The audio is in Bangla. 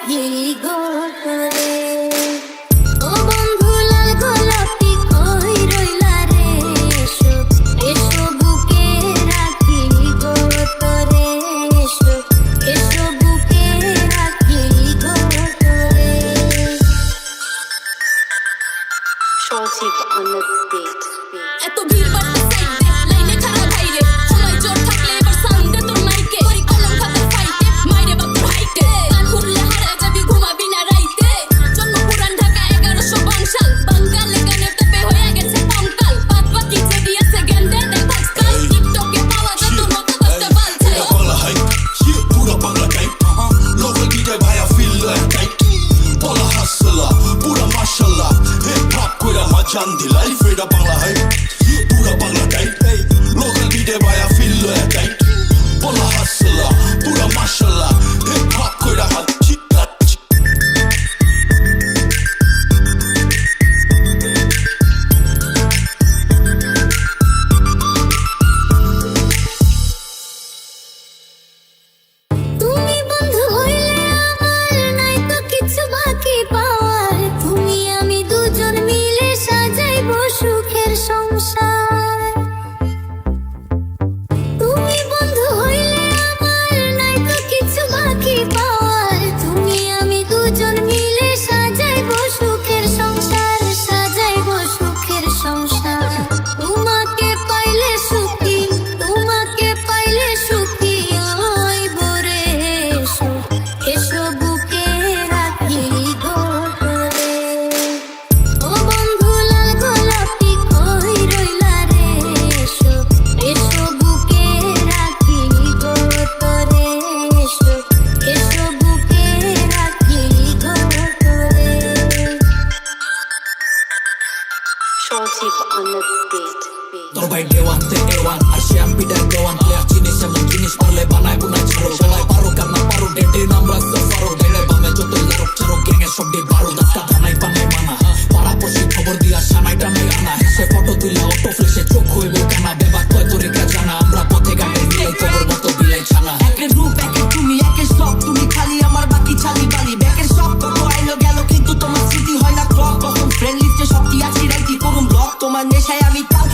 রাখি গো তোরে। ও বন্ধু লাল গোলাপি কই রইলা রে, এসো এসো বুকে রাখি গো তোরে, এসো এসো বুকে রাখি গো তোরে। Shorty on the beat. এত ভিড় বাড়তে সাইডে লাইনে খাড়া ভাইরে, সময় জোর থাকলে এবার সাউন্ড দে তোর মাইকে, করি কলম খাতার ফাইটে মাইরে বাপ তোর হাইটে, গান শুনলে হারা যাবি ঘুমাবি না রাইতে। জন্ম পুরান ঢাকা 1100 বংশাল, বাঙালি গানে তোপে হয়ে গেছে পঙ্কাল, বাদ বাকি যে দিয়েছে গেন্দে দেখ আজকাল, টিকটকে পাওয়া যত মতো কষ্ট বালছে। বাংলা হাই পুরা বাংলা টাইপ, লোকাল ডিজে ভাইয়া ফিল টাইট, বলা হাসলা পুরা মাশাআল্লাহ, হিপ হপ কইরা মাজান দি লাইফ, এটা বাংলা হাই পুরা বাংলা টাইপ, লোকাল ডিজে ভাইয়া ফিল টাইট, বলা হাসলা পুরা মাশাআল্লাহ, হিপ হপ কইরা হাচ্ছি। তুমি বন্ধু হইলে আমার নাই তো কিছু বাকি পাওয়ার, তুমি আমি দুজন মিলে সাজাইবো সুখের সংসার। তুমি বন্ধু হইলে আমার নাই তো কিছু বাকি পাওয়ার, তুমি আমি দুজন মিলে সাজাইবো সুখের সংসার, সাজাইবো সুখের সংসার। তোমাকে পাইলে সুখী, তোমাকে পাইলে সুখী হইব রে, এসো এসো বুকে রাখি গো তোরে। ও বন্ধু লাল গোলাপি কই রইলা রে, এসো এসো বুকে রাখি গো তোরে, এসো এসো বুকে রাখি গো তোরে। Shorty on the beat. তোর ভাই দেওয়ান তে এওয়ান আর শ্যাম পিটার দেওয়ান, প্লেয়ার চিনিস এমন জিনিস পারলে বানায় বুনায় ছাড়ো, সবাই পারো কান্না পারো ডেটে নাম রাখতে পারো, ডেড়ে বামে যতই লারক চারো গ্যাংয়ের সব ডি বারো, দাস্তা বানাই বানাই মানা, পাড়া পড়শি খবর দিয়া সানাই টানাই আনা, হেসে ফটো তুইলা অটো ফ্লেশে চোখ হইব কানা, বেবা কয় তরিকা জানা, আমরা পথে ঘাটে মিলাই খবর মতো বিলাই ছানা। একের রূপ একের তুমি একের সব, তুমি খালি আমার বাকি ছালি বালি, ব্যাকের সব কত আইলো গেল কিন্তু তোমার স্মৃতি হয় না ক্লক, তখন ফ্রেন্ড লিস্টে সব কি আছি রাইটি করুন ব্লক, তোমার নেশায় আমি কাল